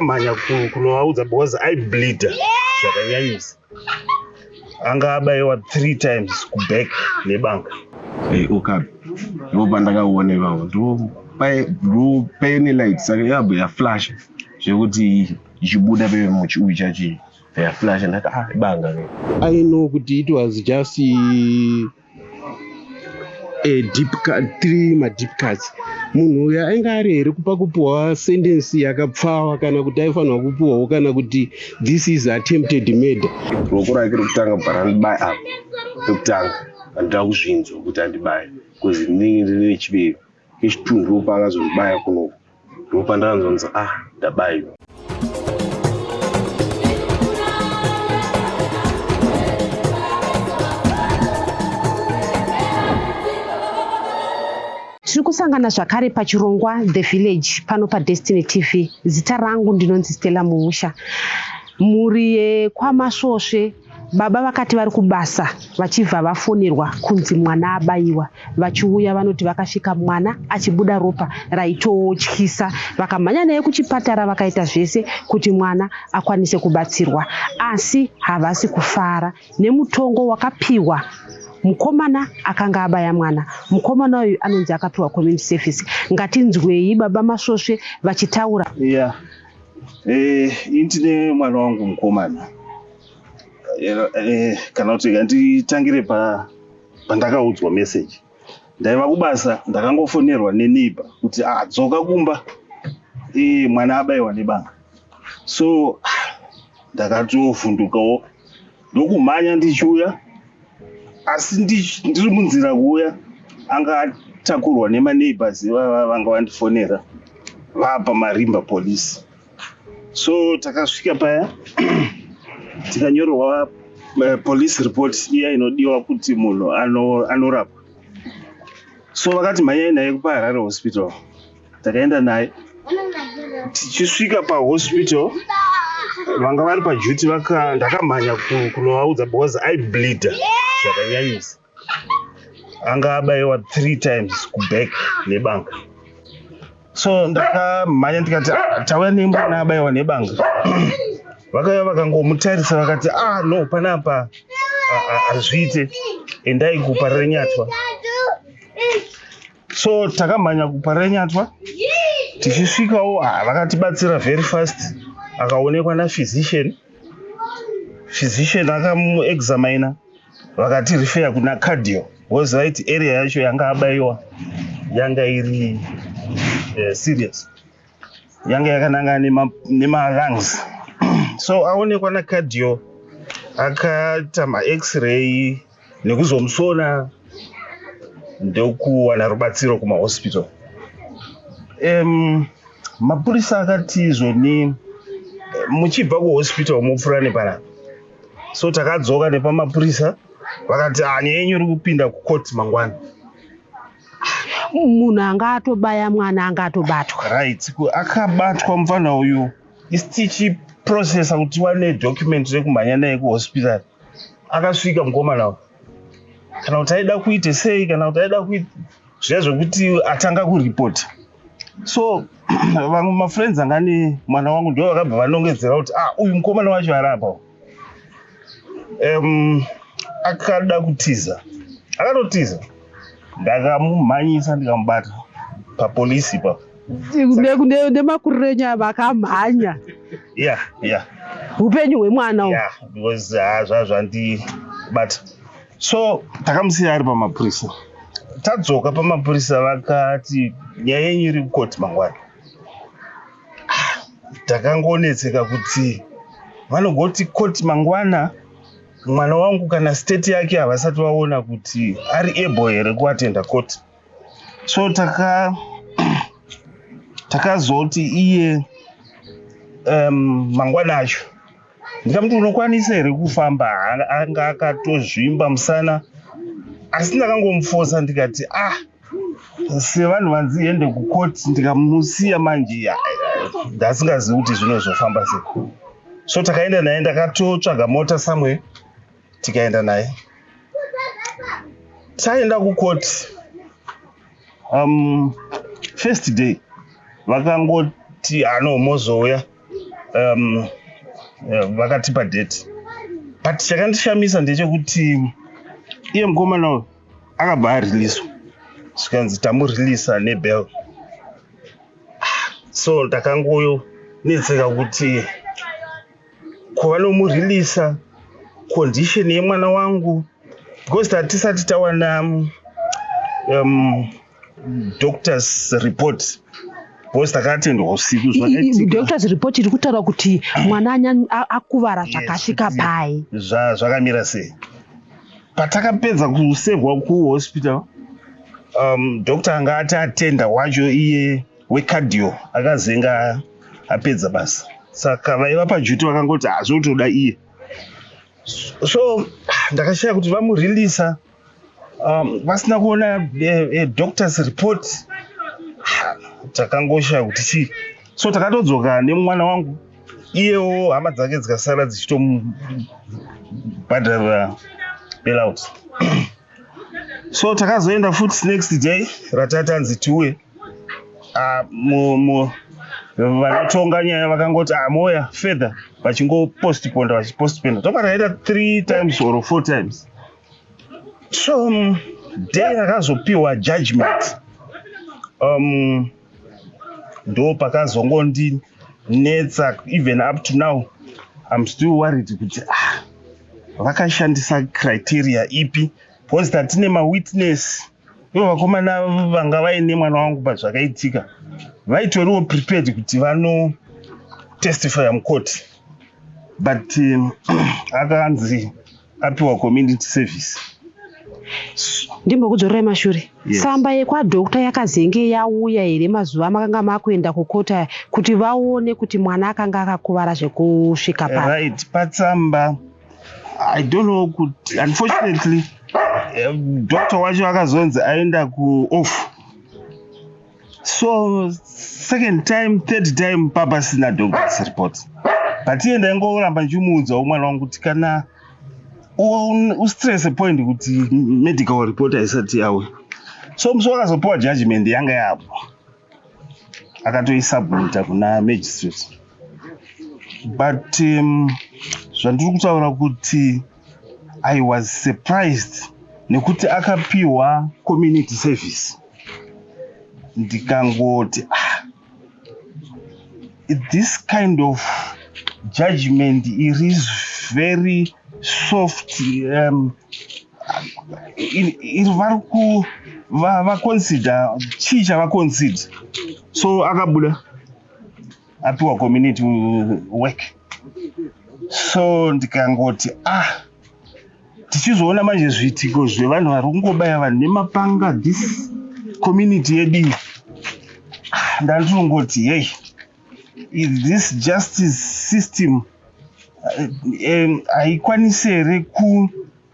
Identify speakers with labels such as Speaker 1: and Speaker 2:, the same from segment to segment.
Speaker 1: Manya kunovaudza because aibleedha zvakanyanyisa. Anga abayiwa 3 times kuback nebanga.
Speaker 2: Okabi ndoba ndakaone vavo ndo paine light saka yabva yaflash zvekuti ichibuda muchiuyu chachi yaflash ndaka ibanga.
Speaker 3: I know kuti it was just a deep cut, 3 deep cuts. Munhu uya ainge ari here kupa kupuwa sentence yakapfawa kana kuti aifanirwa kupuwawo kana kuti this is attempted murder.
Speaker 2: Ruoko rake rokutanga bhara ndibaye apa pekutanga andida kuzvinzwa kuti andibaye because ndine chivero echitunhu ndopa akazondibaya kunoku ndopa ndakanzonzi ndabayiwa.
Speaker 4: Tiri kusangana zvakare pachirongwa The Village pano paDestiny TV. Zita rangu ndinonzi Stella Muhusha. Mhuri yekwaMasvosve baba vakati vari kubasa vachibva vafonerwa kunzi mwana abayiwa. Vachiuya vanoti vakasvika mwana achibuda ropa raitotyisa. Vakamhanya naye kuchipatara vakaita zvese kuti mwana akwanise kubatsirwa. Asi havasi kufara nemutongo wakapiwa mukomana akanga abaya mwana. Mukomana uyu anonzi akapiwa community service. Ngatinzwei baba Masvosve vachitaura.
Speaker 1: Indine mwana wangu mukomana. Kana kuti nditangire pandakaudzwa message. Ndaiva kubasa ndakangofonerwa neneighbor kuti dzoka kumba mwana abayiwa nebanga. So ndakatovhundukawo ndokumhanya ndichiuya. Asi ndiri munzira kuuya anga atakurwa nemaneighbors vanga vandifonera vapa Marimba police. So takasvika paya tikanyorerwa police report iya inodiwa kuti munhu anorapwa. So vakati mhanyai naye kupaHarare hospital. Takaenda naye. Tichisvika pahospital vanga vari paduty ndakamhanya kunovaudza because aibleedha zvakanyanyisa. Anga abayiwa 3 times kuback nebanga. So ndakamhanya ndikati tauya nemwana abayiwa nebanga. Vakauya vakangomutarisa vakati no panapa hazviite endai kupa renyatwa. So takamhanya kupa renyatwa. Tichisvikawo vakatibatsira very fast. Akaonekwa naphysician. Physician akamuexamina vakati refer kuna cardio because right area yacho yanga abayiwa yanga iri serious, yanga yakananga nema lungs. So aonekwa na cardio akaita ma-x-ray nekuzomusona ndokuwana rubatsiro kumahospital. Mapurisa akati izvoni muchibva kuhospital mupfuura nepanapa. So takadzoka nepamapurisa vakati nyaya yenyu iri kupinda kucourt mangwana.
Speaker 4: Munhu anga atobaya mwana anga atobatwa.
Speaker 1: Right, akabatwa mufana uyu isi tichiprocessa kuti wane document rekumhanya naye kuhospital. Akasvika mukomana uyu kana kuti aida kuite sei kana kuti aida kuita zviya zvokuti atanga kuripota. So vamwe mafriends anga ane mwana wangu ndo vakabva vanongedzera kuti uyu mukomana wacho ari apa. Akada kutiza, akatotiza, ndakamumhanyisa ndikamubata papolisi ipapo.
Speaker 4: Nemakuriro enyaya vakamhanya.
Speaker 1: Yeah.
Speaker 4: Upenyu hwemwana uyu.
Speaker 1: Because zvandibata. So takamusiya ari pamapurisa. Tadzoka pamapurisa vakati nyaya yenyu iri kucourt mangwana. Takangonetseka kuti vanogoti court mangwana mwana wangu kana state yake havasati vaona kuti ari able here kuatenda court. So takazoti iye mangwana acho ndikamuti unokwanisa here kufamba. Anga akatozvimba musana asi ndakangomufosa ndikati sevanhu vanzi ende kucourt ndikamusiya manje ndasingazivi kuti zvinozofamba sei. So takaenda naye, ndakatotsvaga mota somewhere tikaenda naye. Taenda kucourt. First day vakangoti mozouya vakatipa date, but chakandishamisa ndechekuti iye mukomana uyu akabva ariliswa, zvikanzi tamurilisa nebel. So ndakangonetseka kuti kuvanomurilisa condition yemwana wangu, because tatisati tawana doctor's report, because takatendwa usiku.
Speaker 4: Doctor's report iri kutaura kuti mwana akuvara zvakasvika pai.
Speaker 1: Zvakamira sei? Patakapedza kusevhwa kuhospital, doctor anga atenda wacho iye wecardio akazenga apedza basa, saka vaiva pajuti vakangoti hazvotoda iye. So ndakashaya kuti vamurilisa vasina kuona doctor's report. Takangoshaya kuti chii. So takatodzoka nemwana wangu, iyewo hama dzake dzikasara dzichitomubhadharira bailout. So takazoenda futi next day ratatanzi tiuye. Vanotonga nyaya vakangoti moya further vachingopostponda. Toka taita 3 times or 4 times. So day rakazopiwa judgment, ndo pakazongondinetsa. Even up to now I'm still worried kuti vakashandisa criteria ipi, because tatine mawitness. Ivo vakomana vanga vaine mwana wangu pazvakaitika vaitoriwo prepared kuti vanotestify mukoti, but akanzi apiwa community service.
Speaker 4: Ndimbokudzorera mashure. Tsamba yekwadokta yakazenge yauya here mazuva makanga makuenda kukota kuti vaone kuti mwana akanga akakuvara zvekusvika pa?
Speaker 1: Right, patsamba I don't know kuti unfortunately doctor wacho akazonzi aenda off. So second time, third time papasina doctor's report, but iye ndaingoramba ndichimuudzawo mwana wangu kuti kana ustress point kuti medical report haisati yawe. So musi wakazopiwa judgment yanga yapo, akatoisubmita kuna magistrate. But zvandiri kutaura kuti I was surprised nekuti akapiwa community service. Ndikangoti this kind of judgment is very soft. Vaconsider chii chavaconsider. So akabuda apiwa community work. So ndikangoti tichizoona manje zviitiko zvevanhu vari kungobaya vanhu nemapanga this community yedu. Ndandiringoti hey, is this justice system haikwanisi here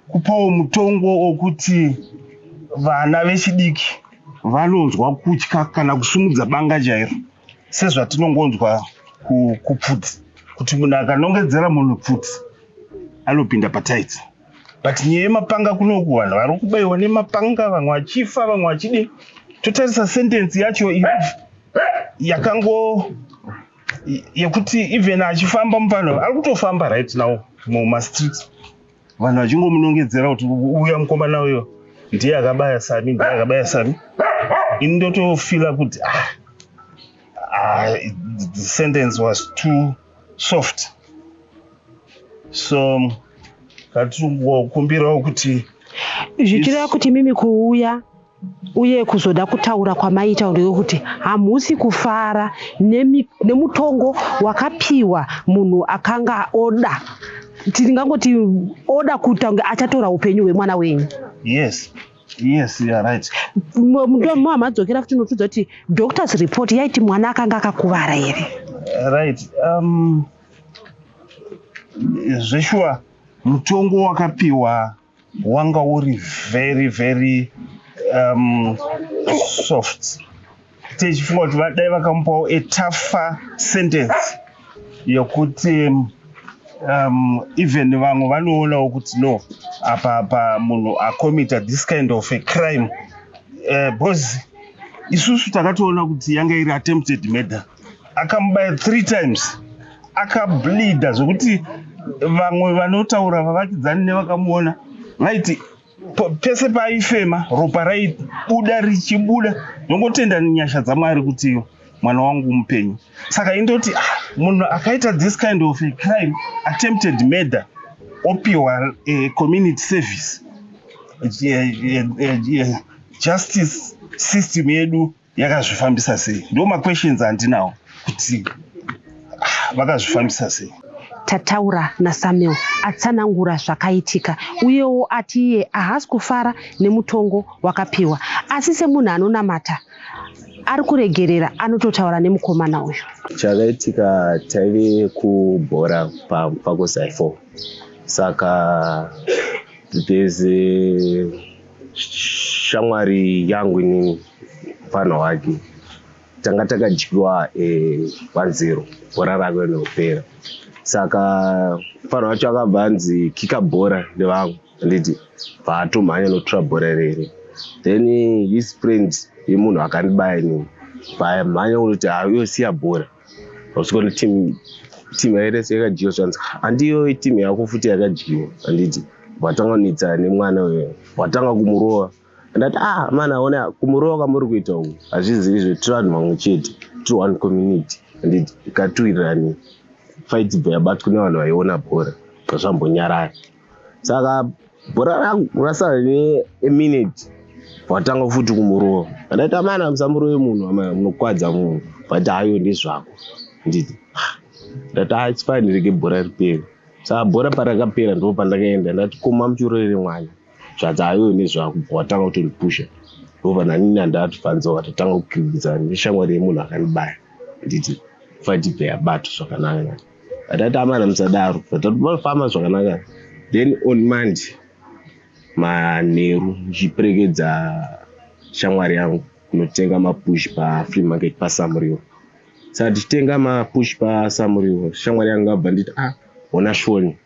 Speaker 1: kupawo mutongo wokuti vana vechidiki vanonzwa kutya kana kusumudza banga chairo sezvatinongonzwa kupfudzi, kuti munhu akanongedzera munhu pfudzi anopinda pataiti. But nyaya yemapanga kunoku vanhu vari kubayiwa nemapanga, vamwe vachifa, vamwe vachidii. Totarisa sentence yacho yakango yekuti even achifamba mupanhu ari kutofamba right now mumastreet, vanhu vachingomunongedzera kuti uya mukomana uyo ndiye akabaya Sami, ndiye akabaya Sami. Ini ndotofila kuti the sentence was too soft. So ngatingokumbirawo kuti
Speaker 4: zvichireva kuti mimi kuuya uye kuzoda kutaura kwamaita ndeyekuti hamusi kufara nemutongo wakapiwa munhu akanga oda, tingangoti oda kuita achatora upenyu hwemwana wenyu.
Speaker 1: Yes, you are right.
Speaker 4: Madzokera kuti notudza kuti doctor's report yaiti mwana akanga akakuvara here.
Speaker 1: Right. Zveshuwa mutongo wakapiwa wanga uri very very soft. Tichifunga kuti dai vakamupawo a tougher sentence yokuti even vamwe vanoonawo kuti no, apa munhu akomita this kind of a crime, because isusu takatoona kuti yanga iri attempted murder. Akamubaya 3 times akableeda zvokuti vamwe vanotaura vavakidzani nevakamuona vaiti pese paaifema ropa raibuda richibuda. Nongotenda nyasha dzaMwari kuti mwana wangu mupenyu. Saka indoti munhu akaita this kind of a crime, attempted murder, opiwa community service, justice system yedu yakazvifambisa sei? Ndo maquestions andinawo kuti vakazvifambisa sei.
Speaker 4: Tataura naSamuel atsanangura zvakaitika uyewo ati iye haasi kufara nemutongo wakapiwa, asi semunhu anonamata ari kuregerera anototaura nemukomana uyu.
Speaker 2: Chakaitika taive kubhora paMufako 4, saka there's shamwari yangu ni mfano wake, tanga takadyiwa 1-0 bhora rake rinopera. Saka mfano wacho akabva anzi kika bhora nevamwe, anditi bvatomhanya notora bhora rere. Then his friend yemunhu akandibaya ini mhanya unoti uyosiya bhora usikuona timu yairese yakadyiwa zvanzi handiyo timu yako futi yakadyiwa. Anditi watanga kunitsa nemwana uyo, watanga kumurova. Andati mana ona kumurova kamuri kuita uku hazvizivi zvetiri vanhu vamwe chete, tiri one community. Anditi ikatuwirirani fight bhayabatwa kune vanhu vaiona bhora zvambonyarara. Saka bhora rangu rasara ne-minute watanga futi kumurova. Andati amana musamurove munhu munokwadza munhu, but hayo ndezvako. Nditi ndati it's fine rege bhora ripere. Saka bhora parakapera ndo pandakaenda ndati koma muchirorere mwanya zvati hayo ndezvako, watanga kutondipusha. Ndobva nanini andatofanza watatanga kukirikidzana neshamwari yemunhu akandibaya. Nditi fight bhayabatwa zvakanaka. Andati amana musadaro tatofamba zvakanaka. Then on Monday manheru ndichiperekedza shamwari yangu kunotenga mapush paFree Market paSamuriwo. Saka tichitenga mapush paSamuriwo, shamwari yangu abva nditi ona Shoni.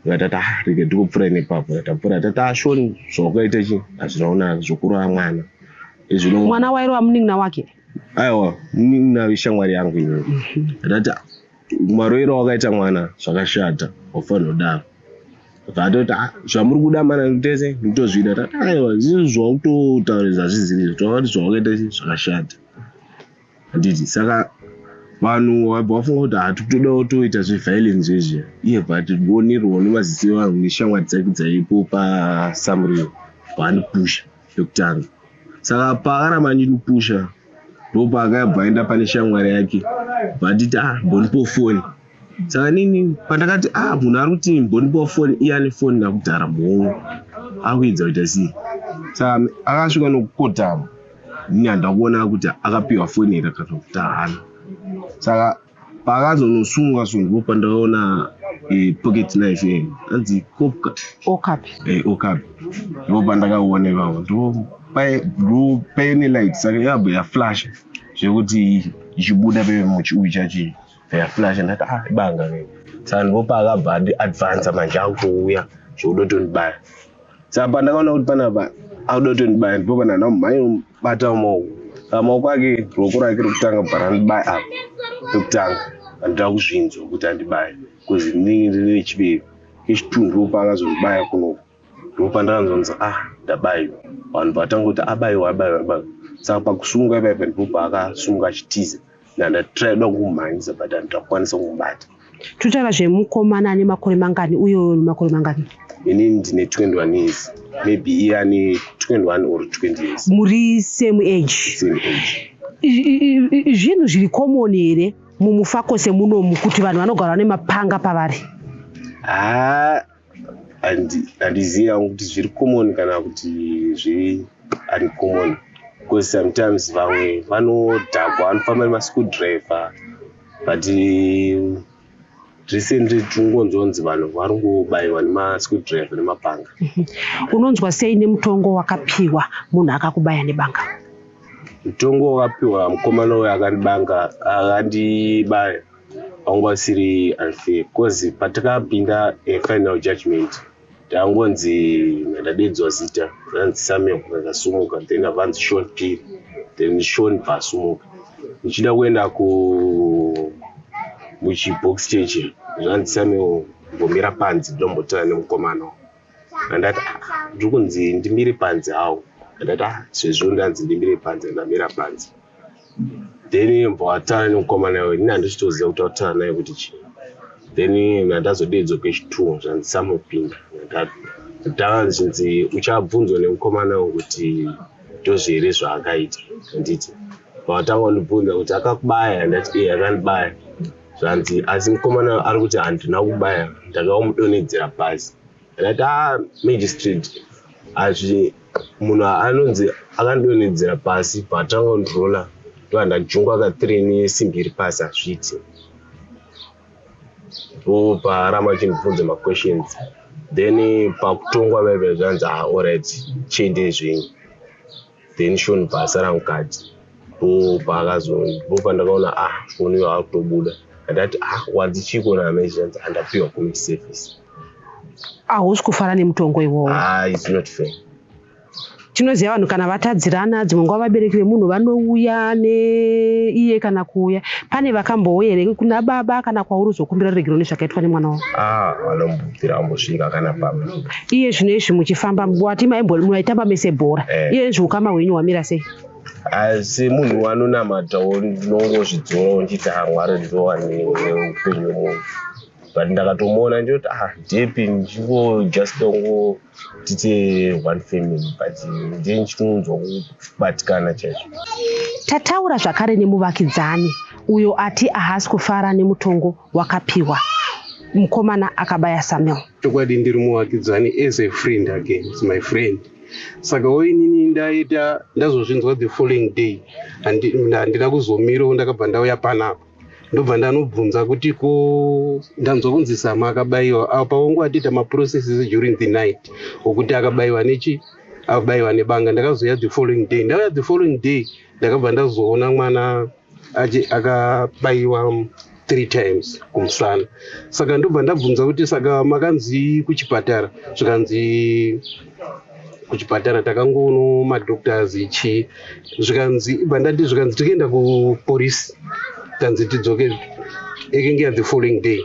Speaker 2: Ngatati rege ndikupfuura nepapo. Ngatapfuura tati Shoni zvawakaita chi hazvinaona zvokurova mwana.
Speaker 4: Mwana wairi wamunin'ina wake?
Speaker 2: Aiwa, munin'ina weshamwari yangu ino. Ngatati maroero wakaita mwana zvakashata, wafanira kudaro. Vatoti zvamuri kuda mana nditese nditozvida. Tati aiwa izvi zvautotaurisa zviziri zvawati zvawakaita zvakashata. Handiti saka vanhu vabva vafunga kuti hatitoda kutoita zveviolence izvi. Iye but bonirwa nemaziso vanhu neshamwari dzake dzaipo paSamuriwo vandipusha yokutanga. Saka paakaramba ndinipusha ndopaakabva aenda pane shamwari yake vanditi mbonipo foni. Saka nini pandakati munhu ari kuti mbonipo foni, iye ane foni nakudhara muhomwe akuedza kuita sei. Saka akasvika nokukotama, ini handakuona kuti akapiwa foni here kana kuti haana. Saka paakazonosunga ndo pandakaona pocket knife anzi Okapi. Ndo pandakaona vavo ndo paine light. Saka yabva yaflasha zvekuti ichibuda pemuchiuyu chachi yaflash. Ndati ibanga nei. Saka ndo paakabva advance manje akuuya zvokuda kutondibaya. Saka pandakaona kuti panapa akuda kutondibaya ndipo panana mumhanya bata maoko ake ruoko rake rokutanga bhara ndibaya apa pekutanga andida kuzvinzwa kuti andibaye kuzi ndinenge nechibero kechitundu paakazondibaya kunoku ndipo pandakanzonzi ndabayiwa. Vanhu vatanga kuti abayiwa. Saka pakusunga ipapo ndipo paakasunga achitiza nandatirada kumhanyisa but handakwanisa kumubata.
Speaker 4: Tutaura zvemukomana ane makore mangani uyo nemakore mangani?
Speaker 2: Inini ndine 21 years, maybe iye ane 21 or 20 years.
Speaker 4: Muri same age?
Speaker 2: Same age.
Speaker 4: Zvinhu zviri common here mumufako semunomu kuti vanhu vanogara nemapanga pavari?
Speaker 2: Handiziva kuti zviri common kana kuti zviri uncommon, because sometimes vamwe vanodhagwa vanofamba nemascrewdriver, but recently tinongonzonzi vanhu vari kungobayiwa nemascrewdriver nemapanga.
Speaker 4: Unonzwa sei nemutongo wakapiwa munhu akakubaya nebanga?
Speaker 2: Mutongo wakapiwa mukomana uyo akandibaya wanga usiri unfair, because patakapinda final judgment tangonzi ndadedzwa zita ranzi Samuel akasumuka, then avanzi Sean P, then Sean pasumuka. Nichida kuenda kuchibox chechi zvandisamewo mbomira panzi ndombotara nemukomana andati ndiri kunzi ndimire panzi hawo andati sezvo ndanzi ndimire panzi ndamira panzi then mbowatara nemukomana uyo ini handichitoziva kuti autara naye kuti chii then ndazodedzwa kwechi2 zvandisamupinda ndakanzi uchabvunzwa nemukomana uyo kuti ndozvere zvaakaita anditi paatanga kundibvunza kuti akakubaya ndati akandibaya zvanzi asi mukomana ari kuti handina kubaya ndakaomudonhedzera pasi ndati magistrate azvi munhu anonzi akandidonhedzera pasi paatanga kundirola ndandajungwa ka3 nesimbi iri pasi hazviti ndo paaramba achindibvunza maquestions then pakutongwa vaive zvanzi allright chiende zvenyu then shoni basa ramukati ndo pandakaona foni iyo akutobuda andati wadzichikona mezhanzi andapiwa community service
Speaker 4: hausi kufara nemutongo iwowo
Speaker 2: it's not fair.
Speaker 4: Tinoziva vanhu kana vatadzirana dzimwe nguva vabereki vemunhu vanouya neiye kana kuuya pane vakambouya here kuna baba kana kwauri uzokumbira ruregero nezvakaitwa nemwana wavo
Speaker 2: vanombobvira vambosvika kana baba
Speaker 4: iye zvino izvi muchifamba wati munaitamba mese bhora iye izvi ukama hwenyu hwamira sei
Speaker 2: asi munhu wanonamatawo ndinongozvidzora nditi mwari ndowani upenyu hwemunhu but ndakatomuona ndoti depi ndingojust tite one family but ndiye ndichitonzwa kubatikana chaizvo.
Speaker 4: Tataura zvakare nemuvakidzani uyo ati haasi kufara nemutongo wakapiwa mukomana akabaya Samuel.
Speaker 3: Chokwadi ndiri muvakidzani as a friend again, it's my friend. Saka inini ndazozvinzwa the following day handina kuzomirawo ndakabva ndauya panapa ndobva ndanobvunza kuti ndanzwa kunzi Sama akabayiwa apa wangu atita maprocesses during the night okuti akabayiwa nechi akabayiwa nebanga ndakazoya the following day ndauya the following day ndakabva ndazoona mwana akabayiwa 3 times kumusana saka ndobva ndabvunza kuti saka makanzi kuchipatara zvikanzi kuchipatara takangoona madoctors ichi zvikanzi bandati zvikanzi tikaenda kupolisi tanzi tidzoke ekenge the following day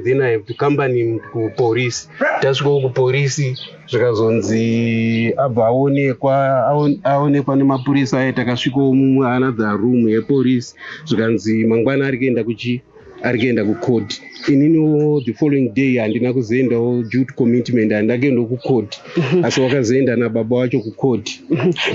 Speaker 3: then I have to company kupolisi tasvika kupolisi zvikazonzi abva aonekwa nemapurisa aya takasvikawo mumwe another room yepolisi zvikanzi mangwana ari kuenda kucourt ininiwo the following day handina kuzoendawo due to commitment handakuenda kucourt asi wakazoenda nababa wacho kucourt.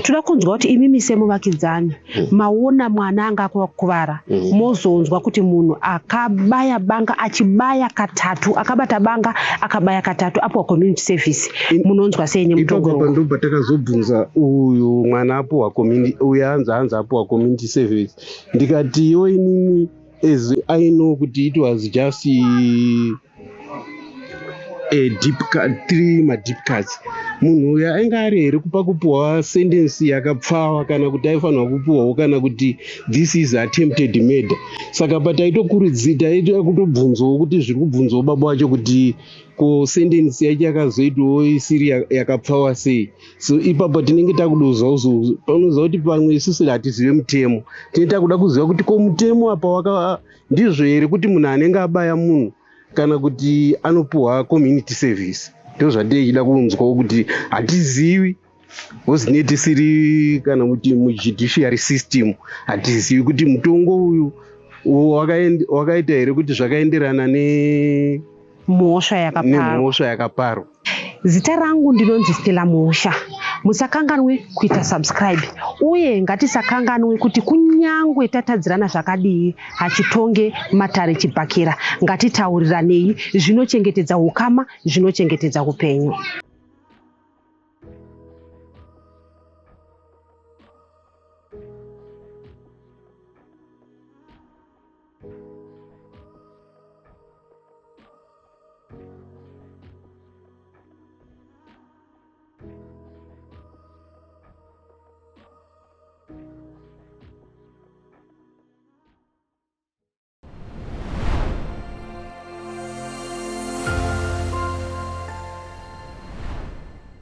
Speaker 4: Toda kunzwa kuti imi semuvakidzani maona mwana anga akuvara mozonzwa kuti munhu akabaya banga achibaya katatu akabata banga akabaya katatu apo community service munonzwa sei nemutongo
Speaker 3: ipapo ndobva takazobvunza uyu mwana apo uyu hanzi apo community service ndikati yo inini as I know kuti it was just a deep cut 3 deep cuts munhu uyu ainge ari here kupa kupiwa sentence yakapfawa kana kuti aifanirwa kupiwawo kana kuti this is attempted murder saka pataitokurudzira taita kutobvunzawo kuti zviri kubvunzawo baba wacho kuti ko sentence yacho yakazoitwawo isiri yakapfawa sei so ipapo tinenge takudozawo panoziva kuti pamwe isusu hatizive mutemo tinenge takuda kuziva kuti ko mutemo apa ndizvo here kuti munhu anenge abaya munhu kana kuti anopiwa community service ndo zvatichida kunzwawo kuti hatizivi hozine tisiri kana kuti mujudiciary system hatizivi kuti mutongo uyu wakaita here kuti zvakaenderana nemhosva yakaparwa.
Speaker 4: Zita rangu ndinonzi Stella Musha. Musakanganwe kuita subscribe uye ngatisakanganwe kuti kunyangwe tatadzirana zvakadii hachitonge matare chibhakira ngatitauriranei zvinochengetedza ukama zvinochengetedza upenyu.